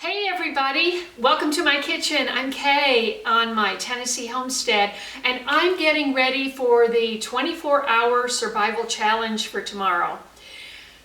Hey everybody, welcome to my kitchen. I'm Kaye on my Tennessee homestead, and I'm getting ready for the 24-hour survival challenge for tomorrow.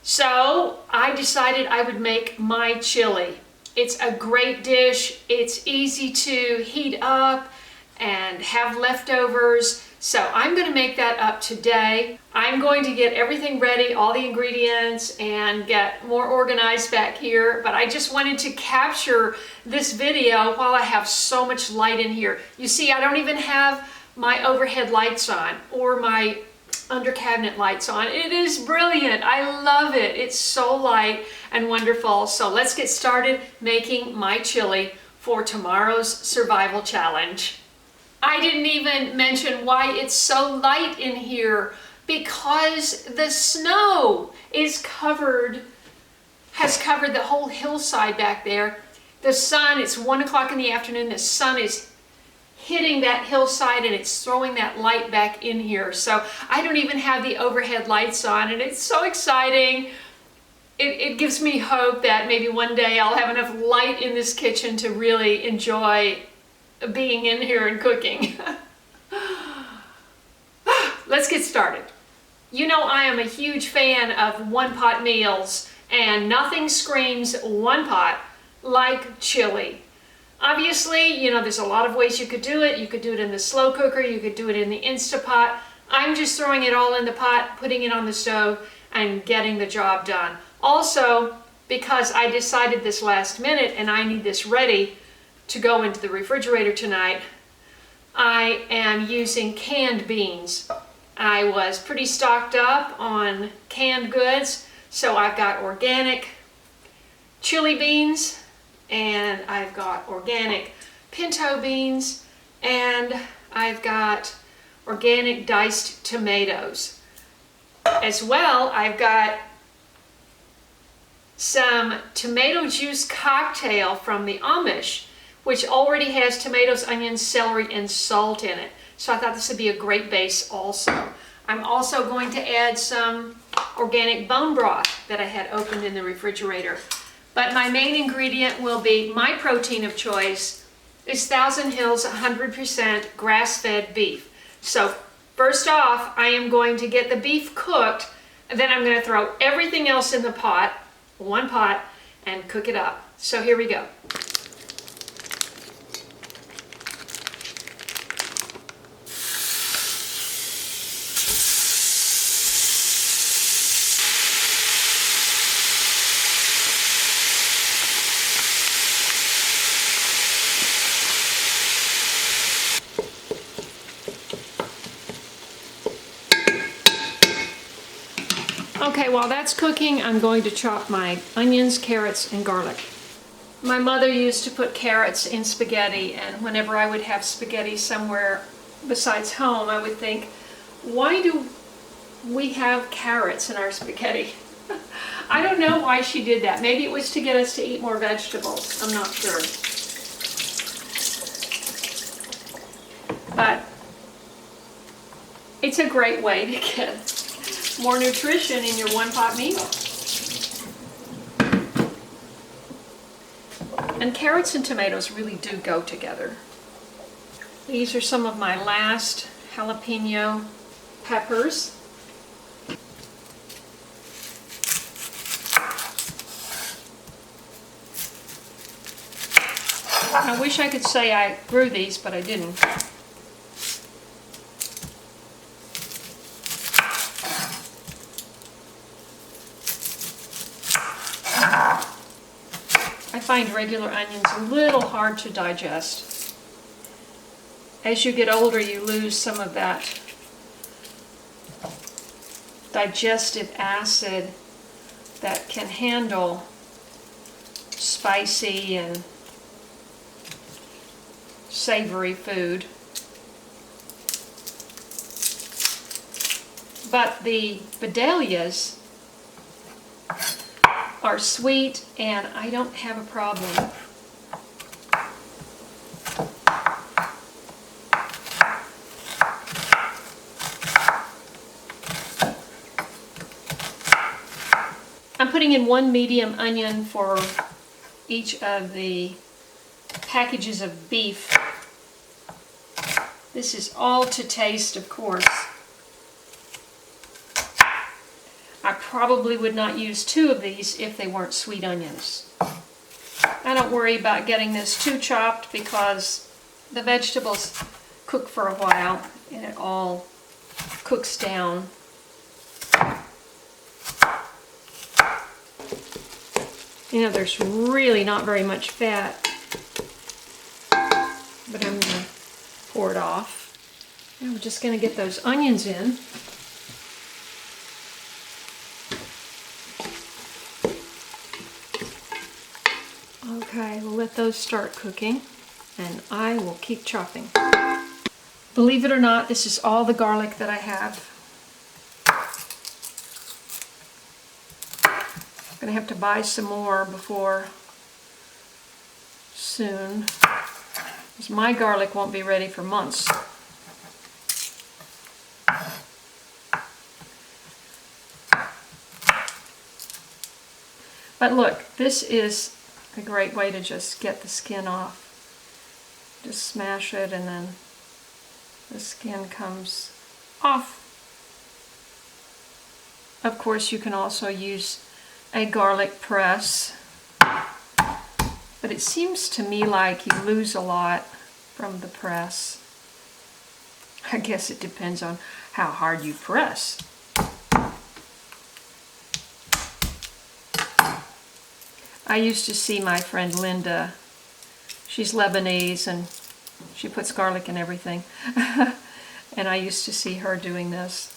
So I decided I would make my chili. It's a great dish. It's easy to heat up and have leftovers. So I'm going to make that up today. I'm going to get everything ready, all the ingredients, and get more organized back here. But I just wanted to capture this video while I have so much light in here. You see, I don't even have my overhead lights on or my under cabinet lights on. It is brilliant. I love it. It's so light and wonderful. So let's get started making my chili for tomorrow's survival challenge. I didn't even mention why it's so light in here, because the snow has covered the whole hillside back there. The sun, it's 1 o'clock in the afternoon, the sun is hitting that hillside and it's throwing that light back in here. So I don't even have the overhead lights on, and it's so exciting. It gives me hope that maybe one day I'll have enough light in this kitchen to really enjoy being in here and cooking. Let's get started. You know, I am a huge fan of one-pot meals, and nothing screams one pot like chili. Obviously, you know, there's a lot of ways you could do it. You could do it in the slow cooker, you could do it in the Instapot. I'm just throwing it all in the pot, putting it on the stove, and getting the job done. Also, because I decided this last minute and I need this ready to go into the refrigerator tonight, I am using canned beans. I was pretty stocked up on canned goods, so I've got organic chili beans, and I've got organic pinto beans, and I've got organic diced tomatoes. As well, I've got some tomato juice cocktail from the Amish, which already has tomatoes, onions, celery, and salt in it. So I thought this would be a great base also. I'm also going to add some organic bone broth that I had opened in the refrigerator. But my main ingredient will be, my protein of choice is Thousand Hills 100% grass-fed beef. So first off, I am going to get the beef cooked, and then I'm going to throw everything else in the pot, one pot, and cook it up. So here we go. Okay, while that's cooking, I'm going to chop my onions, carrots, and garlic. My mother used to put carrots in spaghetti, and whenever I would have spaghetti somewhere besides home, I would think, why do we have carrots in our spaghetti? I don't know why she did that. Maybe it was to get us to eat more vegetables. I'm not sure. But it's a great way to get more nutrition in your one-pot meal. And carrots and tomatoes really do go together. These are some of my last jalapeno peppers. I wish I could say I grew these, but I didn't. I find regular onions a little hard to digest. As you get older, you lose some of that digestive acid that can handle spicy and savory food. But the Vidalias are sweet, and I don't have a problem. I'm putting in 1 medium onion for each of the packages of beef. This is all to taste, of course. I probably would not use 2 of these if they weren't sweet onions. I don't worry about getting this too chopped because the vegetables cook for a while and it all cooks down. You know, there's really not very much fat, but I'm going to pour it off. And we're just going to get those onions in. Okay, we'll let those start cooking and I will keep chopping. Believe it or not, this is all the garlic that I have. I'm going to have to buy some more before soon, because my garlic won't be ready for months. But look, this is a great way to just get the skin off. Just smash it and then the skin comes off. Of course, you can also use a garlic press, but it seems to me like you lose a lot from the press. I guess it depends on how hard you press. I used to see my friend Linda. She's Lebanese and she puts garlic in everything. And I used to see her doing this.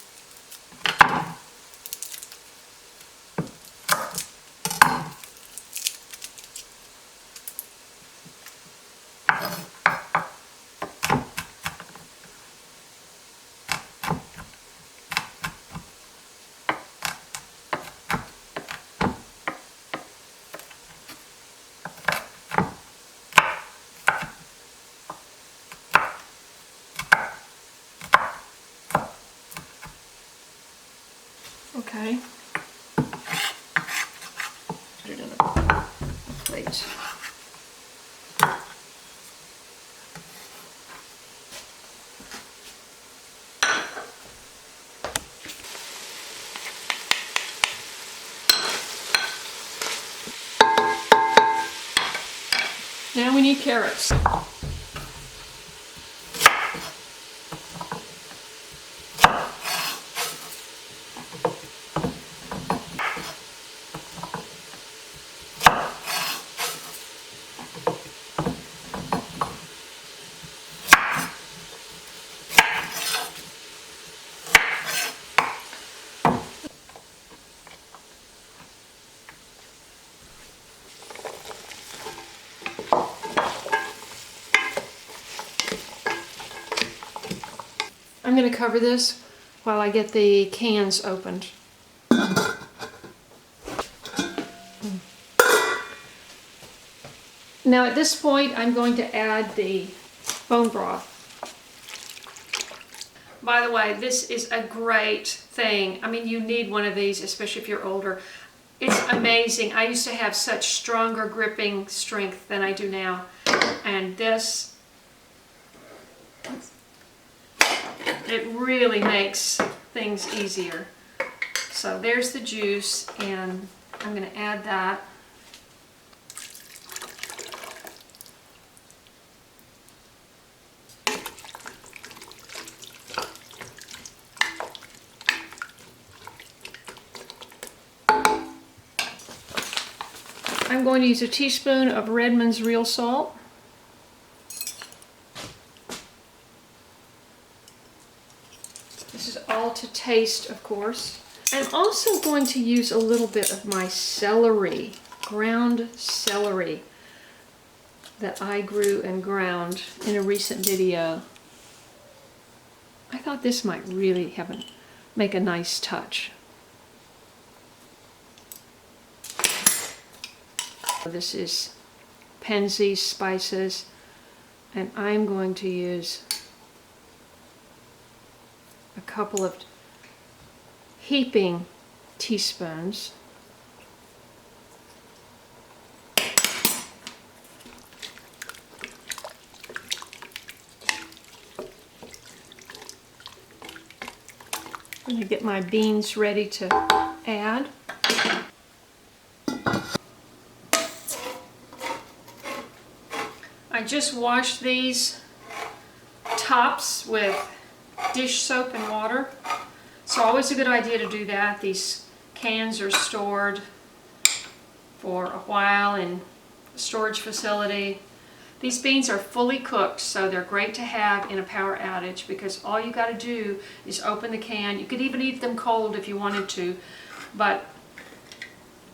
Okay. Put it in a plate. Now we need carrots. I'm going to cover this while I get the cans opened. Now at this point I'm going to add the bone broth. By the way, this is a great thing. I mean, you need one of these, especially if you're older. It's amazing. I used to have such stronger gripping strength than I do now. And this, it really makes things easier. So there's the juice, and I'm going to add that. I'm going to use a teaspoon of Redmond's real salt. This is all to taste, of course. I'm also going to use a little bit of my celery, ground celery, that I grew and ground in a recent video. I thought this might really make a nice touch. This is Penzeys spices, and I'm going to use a couple of heaping teaspoons. I'm going to get my beans ready to add. I just washed these tops with dish soap and water. So always a good idea to do that. These cans are stored for a while in a storage facility. These beans are fully cooked, so they're great to have in a power outage because all you got to do is open the can. You could even eat them cold if you wanted to, but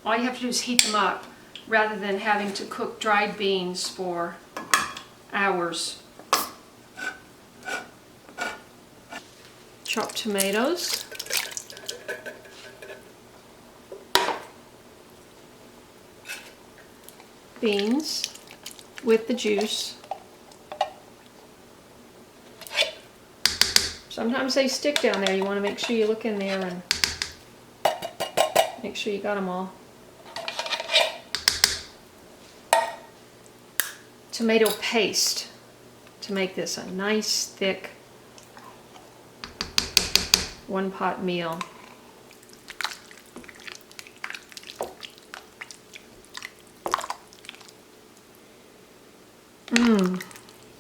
all you have to do is heat them up rather than having to cook dried beans for hours. Chopped tomatoes. Beans with the juice. Sometimes they stick down there. You want to make sure you look in there and make sure you got them all. Tomato paste to make this a nice thick one-pot meal.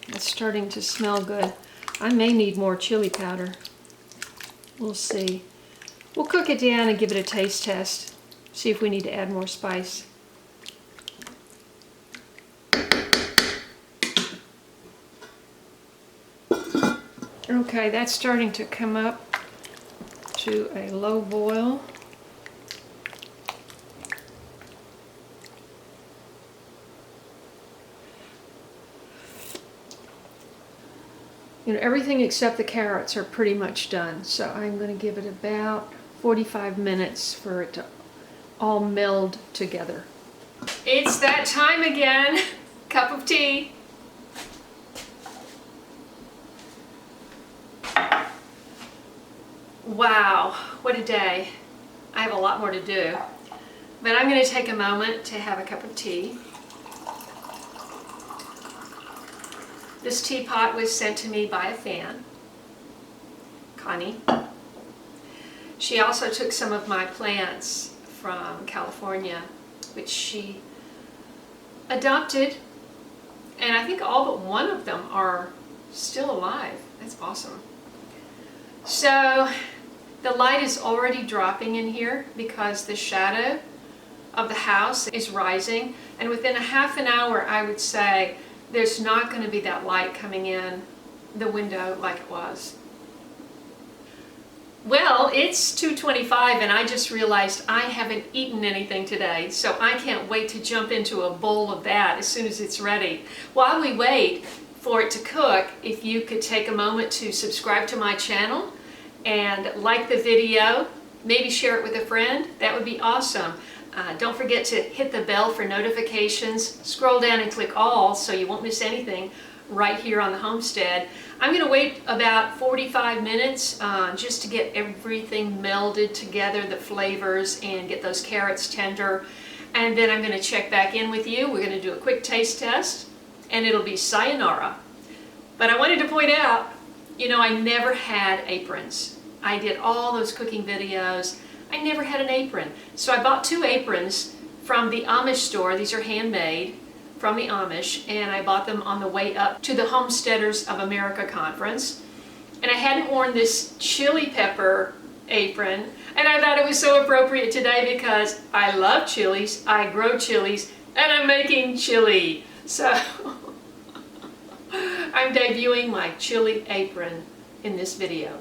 It's starting to smell good. I may need more chili powder. We'll see. We'll cook it down and give it a taste test. See if we need to add more spice. Okay, that's starting to come up to a low boil. You know, everything except the carrots are pretty much done, so I'm going to give it about 45 minutes for it to all meld together. It's that time again. Cup of tea. Wow, what a day. I have a lot more to do, but I'm going to take a moment to have a cup of tea. This teapot was sent to me by a fan, Connie. She also took some of my plants from California, which she adopted, and I think all but one of them are still alive. That's awesome. So the light is already dropping in here because the shadow of the house is rising, and within a half an hour, I would say, there's not going to be that light coming in the window like it was. Well, it's 2:25 and I just realized I haven't eaten anything today, so I can't wait to jump into a bowl of that as soon as it's ready. While we wait for it to cook, if you could take a moment to subscribe to my channel and like the video, maybe share it with a friend, that would be awesome. Don't forget to hit the bell for notifications. Scroll down and click all so you won't miss anything right here on the homestead. I'm going to wait about 45 minutes just to get everything melded together, the flavors, and get those carrots tender. And then I'm going to check back in with you. We're going to do a quick taste test, and it'll be sayonara. But I wanted to point out, you know, I never had aprons. I did all those cooking videos. I never had an apron. So I bought 2 aprons from the Amish store. These are handmade from the Amish, and I bought them on the way up to the Homesteaders of America conference. And I hadn't worn this chili pepper apron, and I thought it was so appropriate today because I love chilies, I grow chilies, and I'm making chili. So I'm debuting my chili apron in this video.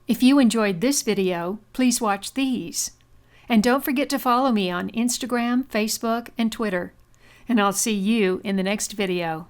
If you enjoyed this video, please watch these. And don't forget to follow me on Instagram, Facebook, and Twitter. And I'll see you in the next video.